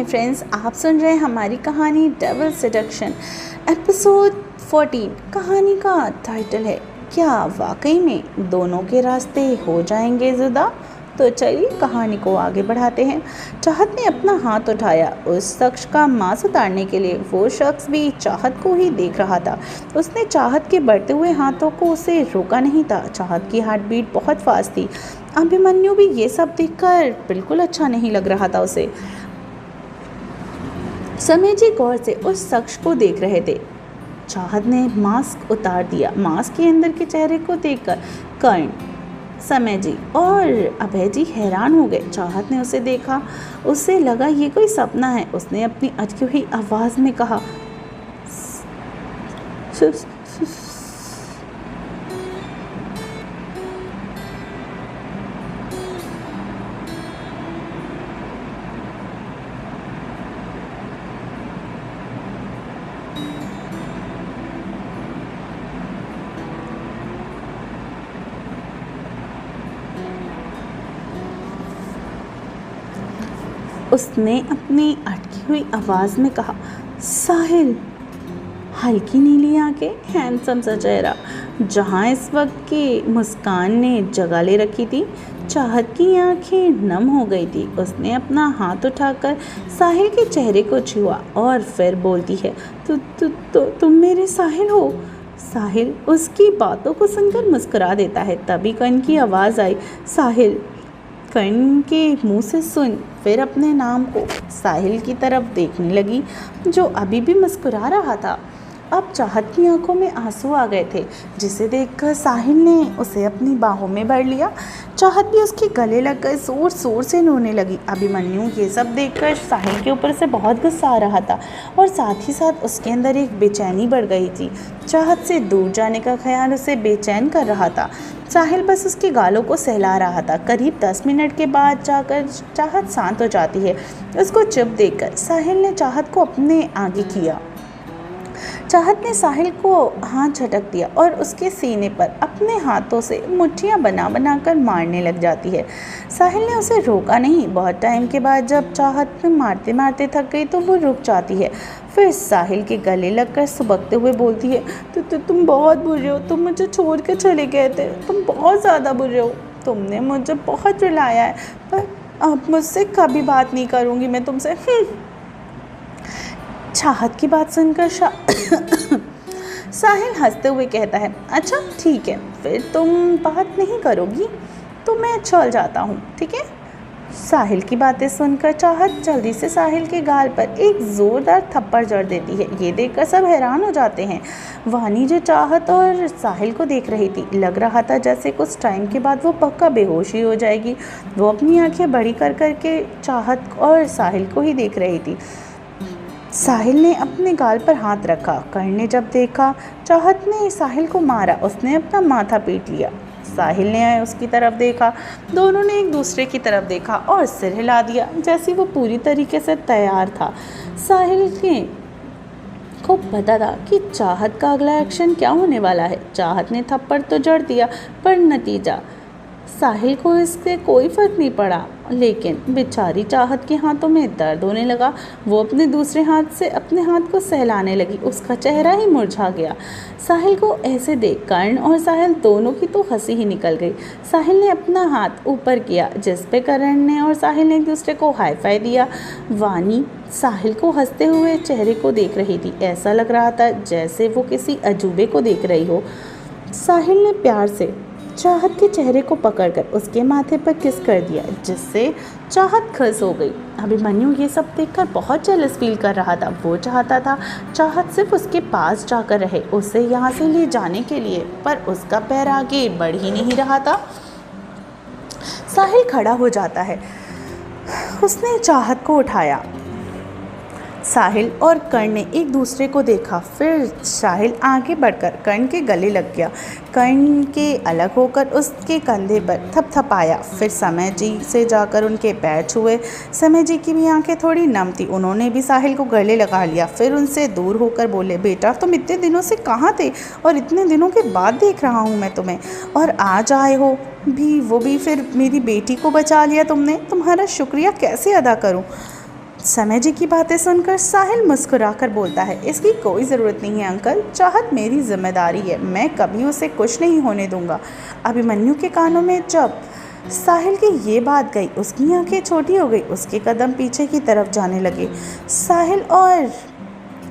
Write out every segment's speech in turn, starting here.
Hi friends, आप सुन रहे हैं हमारी कहानी डबल सेडक्शन एपिसोड 14। कहानी का टाइटल है क्या वाकई में दोनों के रास्ते हो जाएंगे जुदा। तो चलिए कहानी को आगे बढ़ाते हैं। चाहत ने अपना हाथ उठाया उस शख्स का मांस उतारने के लिए। वो शख्स भी चाहत को ही देख रहा था। उसने चाहत के बढ़ते हुए हाथों को उसे रोका नहीं था। चाहत की हार्ट बीट बहुत फास्ट थी। अभिमन्यु भी ये सब देखकर बिल्कुल अच्छा नहीं लग रहा था उसे। समय जी गौर से उस शख्स को देख रहे थे। चाहत ने मास्क उतार दिया। मास्क के अंदर के चेहरे को देखकर कर्ण, समय जी और अभय जी हैरान हो गए। चाहत ने उसे देखा, उसे लगा ये कोई सपना है। उसने अपनी अटकी हुई आवाज में कहा, उसने अपनी अटकी हुई आवाज़ में कहा, साहिल। हल्की नीली आंखें, हैंडसम सा चेहरा, जहाँ इस वक्त की मुस्कान ने जगह ले रखी थी। चाहत की आंखें नम हो गई थी। उसने अपना हाथ उठाकर साहिल के चेहरे को छुआ और फिर बोलती है, तुम मेरे साहिल हो। साहिल उसकी बातों को सुनकर मुस्कुरा देता है। तभी कर्ण की आवाज़ आई, साहिल। कर्ण के मुंह से सुन फिर अपने नाम को साहिल की तरफ देखने लगी, जो अभी भी मुस्कुरा रहा था। अब चाहत की आंखों में आंसू आ गए थे, जिसे देखकर साहिल ने उसे अपनी बाहों में भर लिया। चाहत भी उसके गले लगकर जोर जोर से रोने लगी। अभिमन्यु ये सब देखकर साहिल के ऊपर से बहुत गुस्सा आ रहा था और साथ ही साथ उसके अंदर एक बेचैनी बढ़ गई थी। चाहत से दूर जाने का ख्याल उसे बेचैन कर रहा था। साहिल बस उसके गालों को सहला रहा था। करीब 10 मिनट के बाद जाकर चाहत शांत हो जाती है। उसको चुप देखकर साहिल ने चाहत को अपने आगे किया। चाहत ने साहिल को हाथ झटक दिया और उसके सीने पर अपने हाथों से मुट्ठियां बना बना कर मारने लग जाती है। साहिल ने उसे रोका नहीं। बहुत टाइम के बाद जब चाहत मारते मारते थक गई तो वो रुक जाती है। फिर साहिल के गले लगकर सुबकते हुए बोलती है, तुम बहुत बुरे हो। तुम मुझे छोड़ कर चले गए थे। तुम बहुत ज़्यादा बुरे हो। तुमने मुझे बहुत रुलाया है, पर अब मुझसे कभी बात नहीं करूँगी मैं तुमसे। चाहत की बात सुनकर साहिल हंसते हुए कहता है, अच्छा ठीक है, फिर तुम बात नहीं करोगी तो मैं चल जाता हूँ, ठीक है। साहिल की बातें सुनकर चाहत जल्दी से साहिल के गाल पर एक ज़ोरदार थप्पड़ जड़ देती है। ये देखकर सब हैरान हो जाते हैं। वानी जो चाहत और साहिल को देख रही थी, लग रहा था जैसे कुछ टाइम के बाद वो पक्का बेहोश ही हो जाएगी। वो अपनी आंखें बड़ी कर करके चाहत और साहिल को ही देख रही थी। साहिल ने अपने गाल पर हाथ रखा। कर्ण ने जब देखा चाहत ने साहिल को मारा, उसने अपना माथा पीट लिया। साहिल ने उसकी तरफ देखा। दोनों ने एक दूसरे की तरफ देखा और सिर हिला दिया, जैसे वो पूरी तरीके से तैयार था। साहिल ने को पता था कि चाहत का अगला एक्शन क्या होने वाला है। चाहत ने थप्पड़ तो जड़ दिया, पर नतीजा साहिल को इससे कोई फर्क नहीं पड़ा। लेकिन बेचारी चाहत के हाथों में दर्द होने लगा। वो अपने दूसरे हाथ से अपने हाथ को सहलाने लगी। उसका चेहरा ही मुरझा गया। साहिल को ऐसे देख कर्ण और साहिल दोनों की तो हंसी ही निकल गई। साहिल ने अपना हाथ ऊपर किया, जिस पे कर्ण ने और साहिल ने एक दूसरे को हाई फाई दिया। वानी साहिल को हंसते हुए चेहरे को देख रही थी। ऐसा लग रहा था जैसे वो किसी अजूबे को देख रही हो। साहिल ने प्यार से चाहत के चेहरे को पकड़कर उसके माथे पर किस कर दिया, जिससे चाहत खुश हो गई। अभिमन्यु ये सब देखकर बहुत जेलस फील कर रहा था। वो चाहता था चाहत सिर्फ उसके पास जाकर रहे, उसे यहाँ से ले जाने के लिए, पर उसका पैर आगे बढ़ ही नहीं रहा था। साहिल खड़ा हो जाता है। उसने चाहत को उठाया। साहिल और कर्ण ने एक दूसरे को देखा। फिर साहिल आगे बढ़कर कर्ण के गले लग गया। कर्ण के अलग होकर उसके कंधे पर थपथपाया। फिर समय जी से जाकर उनके पैर छुए। समय जी की भी आंखें थोड़ी नम थी। उन्होंने भी साहिल को गले लगा लिया। फिर उनसे दूर होकर बोले, बेटा तुम इतने दिनों से कहाँ थे, और इतने दिनों के बाद देख रहा हूँ मैं तुम्हें, और आज आए हो भी, वो भी फिर मेरी बेटी को बचा लिया तुमने। तुम्हारा शुक्रिया कैसे अदा करूँ। समय जी की बातें सुनकर साहिल मुस्कुराकर बोलता है, इसकी कोई ज़रूरत नहीं है अंकल, चाहत मेरी जिम्मेदारी है, मैं कभी उसे कुछ नहीं होने दूंगा। अभिमन्यु के कानों में जब साहिल की ये बात गई, उसकी आंखें छोटी हो गई, उसके कदम पीछे की तरफ जाने लगे। साहिल और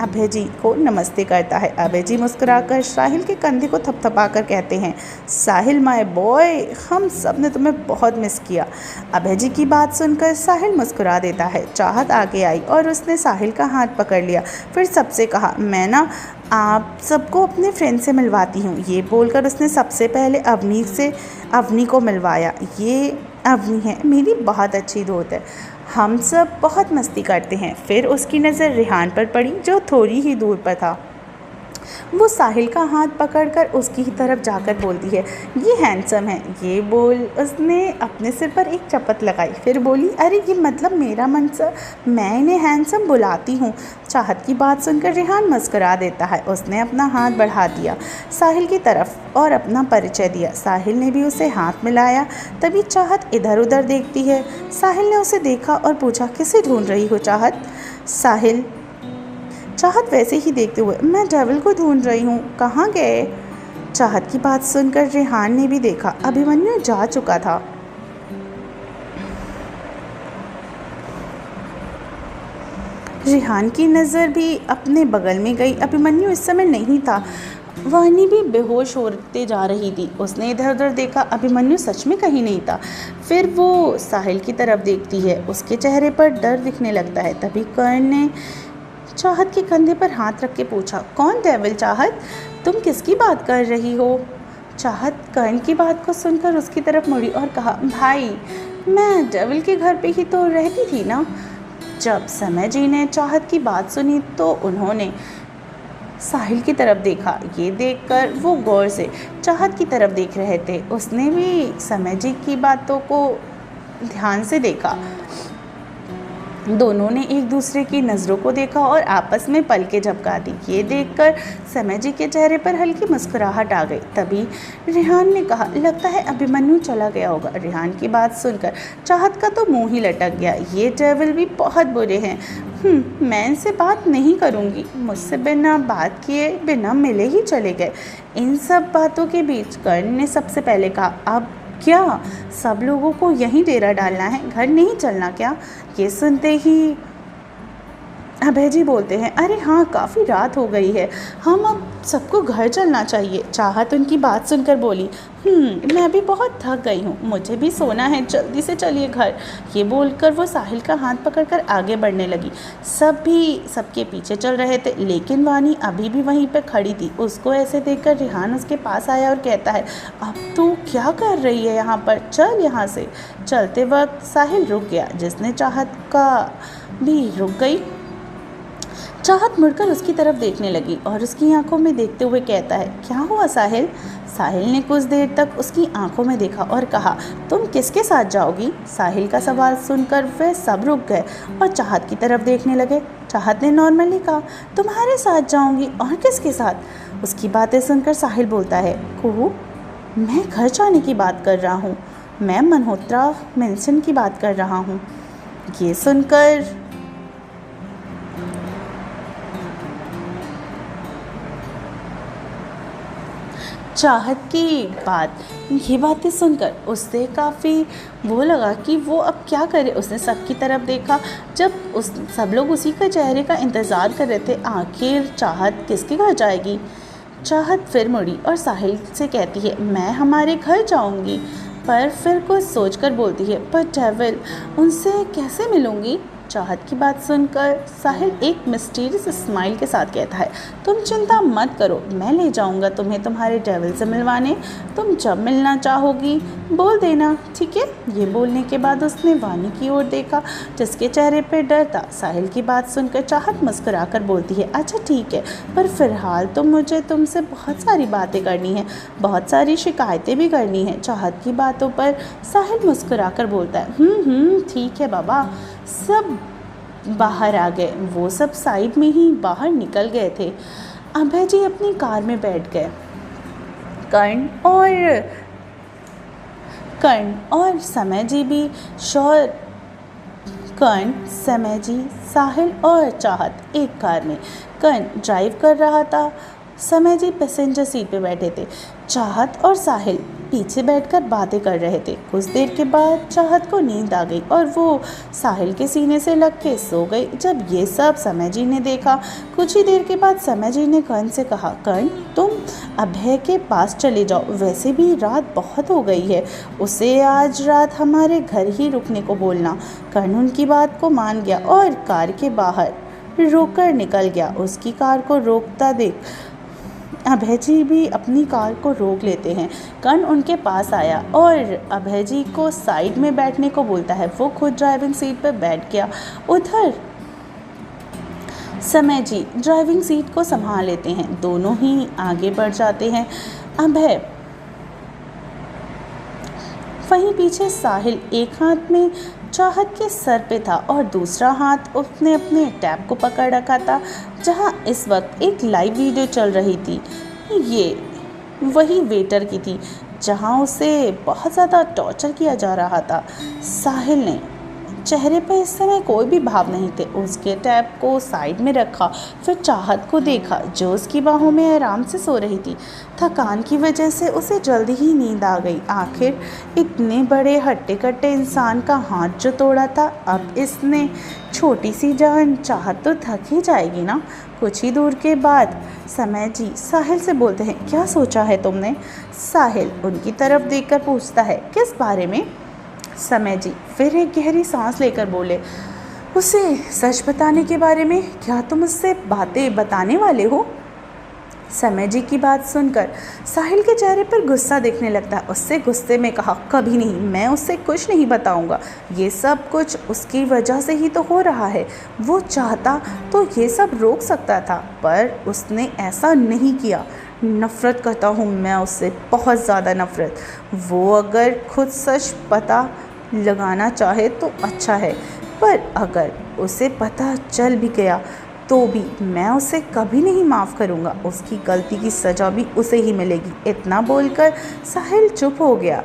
अभय जी को नमस्ते करता है। अभय जी मुस्कुराकर साहिल के कंधे को थपथपाकर कहते हैं, साहिल माय बॉय, हम सब ने तुम्हें बहुत मिस किया। अभय जी की बात सुनकर साहिल मुस्कुरा देता है। चाहत आगे आई और उसने साहिल का हाथ पकड़ लिया, फिर सबसे कहा, मैं ना आप सबको अपने फ्रेंड से मिलवाती हूँ। ये बोलकर उसने सबसे पहले अवनी को मिलवाया। ये अवनी है, मेरी बहुत अच्छी दोस्त है, हम सब बहुत मस्ती करते हैं। फिर उसकी नज़र रेहान पर पड़ी जो थोड़ी ही दूर पर था। वो साहिल का हाथ पकड़कर उसकी ही तरफ जाकर बोलती है, ये हैंडसम है। ये बोल उसने अपने सिर पर एक चपत लगाई, फिर बोली, अरे ये मतलब मेरा मनसा, मैं इन्हें हैंडसम बुलाती हूँ। चाहत की बात सुनकर रेहान मुस्कुरा देता है। उसने अपना हाथ बढ़ा दिया साहिल की तरफ और अपना परिचय दिया। साहिल ने भी उसे हाथ मिलाया। तभी चाहत इधर उधर देखती है। साहिल ने उसे देखा और पूछा, किसे ढूंढ रही हो चाहत? चाहत वैसे ही देखते हुए, मैं डेविल को ढूंढ रही हूँ, कहाँ गए? चाहत की बात सुनकर रेहान ने भी देखा, अभिमन्यु जा चुका था। रेहान की नज़र भी अपने बगल में गई। अभिमन्यु इस समय नहीं था। वानी भी बेहोश होते जा रही थी। उसने इधर उधर देखा, अभिमन्यु सच में कहीं नहीं था। फिर वो साहिल की तरफ देखती है, उसके चेहरे पर डर दिखने लगता है। तभी कर्ण ने चाहत के कंधे पर हाथ रख के पूछा, कौन डेविल? चाहत, तुम किसकी बात कर रही हो? चाहत कर्ण की बात को सुनकर उसकी तरफ मुड़ी और कहा, भाई मैं डेविल के घर पे ही तो रहती थी ना। जब समय जी ने चाहत की बात सुनी तो उन्होंने साहिल की तरफ देखा। ये देखकर वो गौर से चाहत की तरफ देख रहे थे। उसने भी समय जी की बातों को ध्यान से देखा। दोनों ने एक दूसरे की नज़रों को देखा और आपस में पलकें झपका दी। ये देखकर समय जी के चेहरे पर हल्की मुस्कुराहट आ गई। तभी रेहान ने कहा, लगता है अभिमन्यु चला गया होगा। रेहान की बात सुनकर चाहत का तो मुंह ही लटक गया। ये डेविल भी बहुत बुरे हैं। मैं इनसे बात नहीं करूँगी। मुझसे बिना बात किए बिना मिले ही चले गए। इन सब बातों के बीच कर्ण ने सबसे पहले कहा, अब क्या सब लोगों को यहीं डेरा डालना है? घर नहीं चलना क्या? ये सुनते ही अभय जी बोलते हैं, अरे हाँ, काफ़ी रात हो गई है, हम अब सबको घर चलना चाहिए। चाहत उनकी बात सुनकर बोली, मैं भी बहुत थक गई हूँ, मुझे भी सोना है, जल्दी से चलिए घर। ये बोलकर वो साहिल का हाथ पकड़कर आगे बढ़ने लगी। सब भी सबके पीछे चल रहे थे, लेकिन वानी अभी भी वहीं पर खड़ी थी। उसको ऐसे देखकर रेहान उसके पास आया और कहता है, अब तू क्या कर रही है यहाँ पर? चल यहाँ से। चलते वक्त साहिल रुक गया, जिसने चाहत का भी रुक गई। चाहत मुड़कर उसकी तरफ देखने लगी और उसकी आंखों में देखते हुए कहता है, क्या हुआ साहिल? साहिल ने कुछ देर तक उसकी आंखों में देखा और कहा, तुम किसके साथ जाओगी? साहिल का सवाल सुनकर वे सब रुक गए और चाहत की तरफ देखने लगे। चाहत ने नॉर्मली कहा, तुम्हारे साथ जाऊंगी। और किसके साथ? उसकी बातें सुनकर साहिल बोलता है, कुहू, मैं घर जाने की बात कर रहा हूँ, मैं मल्होत्रा मेंशन की बात कर रहा हूँ। ये सुनकर चाहत की ये बातें सुनकर उससे काफ़ी वो लगा कि वो अब क्या करे। उसने सबकी तरफ देखा। जब सब लोग उसी के चेहरे का इंतज़ार कर रहे थे, आखिर चाहत किसके घर जाएगी? चाहत फिर मुड़ी और साहिल से कहती है, मैं हमारे घर जाऊंगी। पर फिर कुछ सोचकर बोलती है, पर डेविल, उनसे कैसे मिलूंगी? चाहत की बात सुनकर साहिल एक मिस्टीरियस स्माइल के साथ कहता है, तुम चिंता मत करो, मैं ले जाऊंगा तुम्हें तुम्हारे डेविल से मिलवाने। तुम जब मिलना चाहोगी बोल देना, ठीक है? ये बोलने के बाद उसने वानी की ओर देखा, जिसके चेहरे पर डर था। साहिल की बात सुनकर चाहत मुस्कुराकर बोलती है, अच्छा ठीक है, पर फिलहाल तो मुझे तुमसे बहुत सारी बातें करनी है, बहुत सारी शिकायतें भी करनी है। चाहत की बातों पर साहिल मुस्कुराकर बोलता है, ठीक है बाबा। सब बाहर आ गए। वो सब साइड में ही बाहर निकल गए थे। अभय जी अपनी कार में बैठ गए। कर्ण और समय जी भी कर्ण, समय जी, साहिल और चाहत एक कार में। कर्ण ड्राइव कर रहा था, समय जी पैसेंजर सीट पे बैठे थे। चाहत और साहिल पीछे बैठकर बातें कर रहे थे। कुछ देर के बाद चाहत को नींद आ गई और वो साहिल के सीने से लग के सो गई। जब ये सब समय जी ने देखा, कुछ ही देर के बाद समय जी ने कर्ण से कहा, कर्ण तुम अभय के पास चले जाओ, वैसे भी रात बहुत हो गई है, उसे आज रात हमारे घर ही रुकने को बोलना। कर्ण उनकी बात को मान गया और कार के बाहर रोककर निकल गया। उसकी कार को रोकता देख अभय जी भी अपनी कार को रोक लेते हैं। कर्ण उनके पास आया और अभय जी को साइड में बैठने को बोलता है। वो खुद ड्राइविंग सीट पर बैठ गया। उधर समय जी ड्राइविंग सीट को संभाल लेते हैं। दोनों ही आगे बढ़ जाते हैं। अभय वहीं पीछे साहिल एक हाथ में चाहत के सर पे था और दूसरा हाथ उसने अपने टैब को पकड़ रखा था, जहां इस वक्त एक लाइव वीडियो चल रही थी। ये वही वेटर की थी जहां उसे बहुत ज़्यादा टॉर्चर किया जा रहा था। साहिल ने चेहरे पर इस समय कोई भी भाव नहीं थे। उसके टैब को साइड में रखा, फिर चाहत को देखा जो उसकी बाहों में आराम से सो रही थी। थकान की वजह से उसे जल्दी ही नींद आ गई। आखिर इतने बड़े हट्टे कट्टे इंसान का हाथ जो तोड़ा था, अब इसने छोटी सी जान चाहत तो थक ही जाएगी ना। कुछ ही दूर के बाद समय जी साहिल से बोलते हैं, क्या सोचा है तुमने? साहिल उनकी तरफ देखकर पूछता है, किस बारे में? समय जी फिर एक गहरी सांस लेकर बोले, उसे सच बताने के बारे में। क्या तुम उससे बातें बताने वाले हो? समय जी की बात सुनकर साहिल के चेहरे पर गुस्सा दिखने लगता। उससे गुस्से में कहा, कभी नहीं, मैं उससे कुछ नहीं बताऊंगा। ये सब कुछ उसकी वजह से ही तो हो रहा है। वो चाहता तो ये सब रोक सकता था, पर उसने ऐसा नहीं किया। नफ़रत करता हूँ मैं उससे, बहुत ज़्यादा नफ़रत। वो अगर खुद सच पता लगाना चाहे तो अच्छा है, पर अगर उसे पता चल भी गया तो भी मैं उसे कभी नहीं माफ़ करूँगा। उसकी गलती की सज़ा भी उसे ही मिलेगी। इतना बोलकर साहिल चुप हो गया।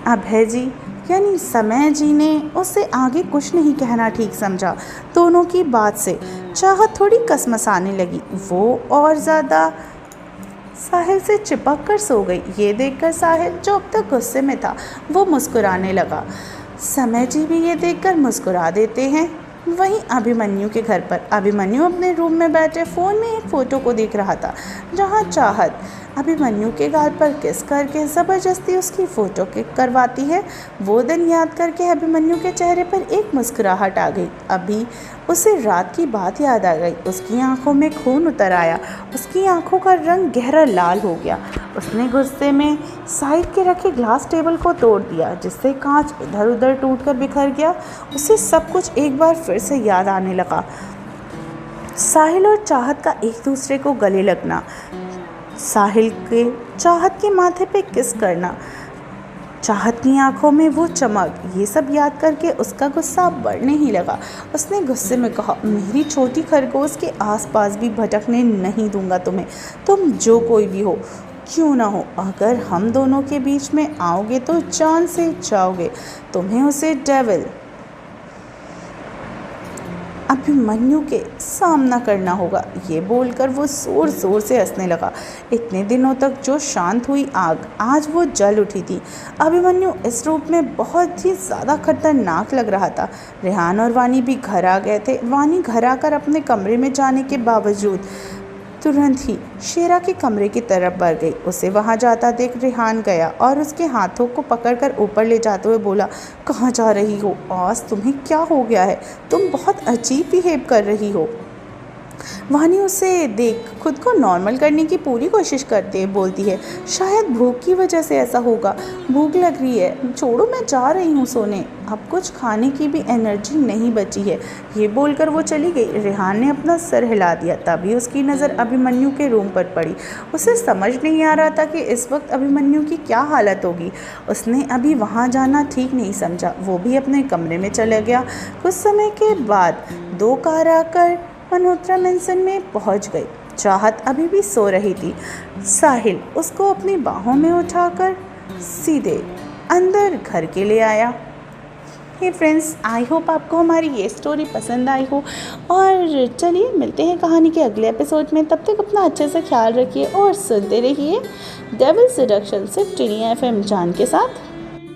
अभय जी यानी समय जी ने उससे आगे कुछ नहीं कहना ठीक समझा। दोनों की बात से चाहत थोड़ी कसमसाने लगी। वो और ज़्यादा साहिल से चिपक कर सो गई। ये देखकर साहिल जो अब तक गुस्से में था वो मुस्कुराने लगा। समय जी भी ये देखकर मुस्कुरा देते हैं। वहीं अभिमन्यु के घर पर अभिमन्यु अपने रूम में बैठे फ़ोन में एक फ़ोटो को देख रहा था, जहां चाहत अभिमन्यु के गाल पर किस करके ज़बरदस्ती उसकी फ़ोटो क्लिक करवाती है। वो दिन याद करके अभिमन्यु के चेहरे पर एक मुस्कुराहट आ गई। अभी उसे रात की बात याद आ गई। उसकी आंखों में खून उतर आया। उसकी आंखों का रंग गहरा लाल हो गया। उसने गुस्से में साइड के रखे ग्लास टेबल को तोड़ दिया, जिससे कांच इधर उधर टूटकर बिखर गया। उसे सब कुछ एक बार फिर से याद आने लगा। साहिल और चाहत का एक दूसरे को गले लगना, साहिल के चाहत के माथे पे किस करना, चाहत की आंखों में वो चमक, ये सब याद करके उसका गुस्सा बढ़ने ही लगा। उसने गुस्से में कहा, मेरी छोटी खरगोश के आसपास भी भटकने नहीं दूंगा तुम्हें। तुम जो कोई भी हो, क्यों ना हो, अगर हम दोनों के बीच में आओगे तो जान से जाओगे। तुम्हें उसे डेविल अभिमन्यु के सामना करना होगा। ये बोलकर वो ज़ोर ज़ोर से हंसने लगा। इतने दिनों तक जो शांत हुई आग आज वो जल उठी थी। अभिमन्यु इस रूप में बहुत ही ज़्यादा खतरनाक लग रहा था। रेहान और वानी भी घर आ गए थे। वानी घर आकर अपने कमरे में जाने के बावजूद तुरंत ही शेरा के कमरे की तरफ बढ़ गई। उसे वहां जाता देख रेहान गया और उसके हाथों को पकड़कर ऊपर ले जाते हुए बोला, कहाँ जा रही हो? आज तुम्हें क्या हो गया है? तुम बहुत अजीब बिहेव कर रही हो। वानी उसे देख खुद को नॉर्मल करने की पूरी कोशिश करते बोलती है, शायद भूख की वजह से ऐसा होगा। भूख लग रही है, छोड़ो मैं जा रही हूँ सोने, अब कुछ खाने की भी एनर्जी नहीं बची है। ये बोलकर वो चली गई। रेहान ने अपना सर हिला दिया। तभी उसकी नज़र अभिमन्यु के रूम पर पड़ी। उसे समझ नहीं आ रहा था कि इस वक्त अभिमन्यु की क्या हालत होगी। उसने अभी वहाँ जाना ठीक नहीं समझा। वो भी अपने कमरे में चला गया। कुछ समय के बाद 2 कार आकर मल्होत्रा मेंशन में पहुंच गई। चाहत अभी भी सो रही थी। साहिल उसको अपनी बाहों में उठाकर सीधे अंदर घर के ले आया। हे फ्रेंड्स, आई होप आपको हमारी ये स्टोरी पसंद आई हो। और चलिए मिलते हैं कहानी के अगले एपिसोड में। तब तक अपना अच्छे से ख्याल रखिए और सुनते रहिए डेविल सेडक्शन सिर्फ टिनी FM जान के साथ।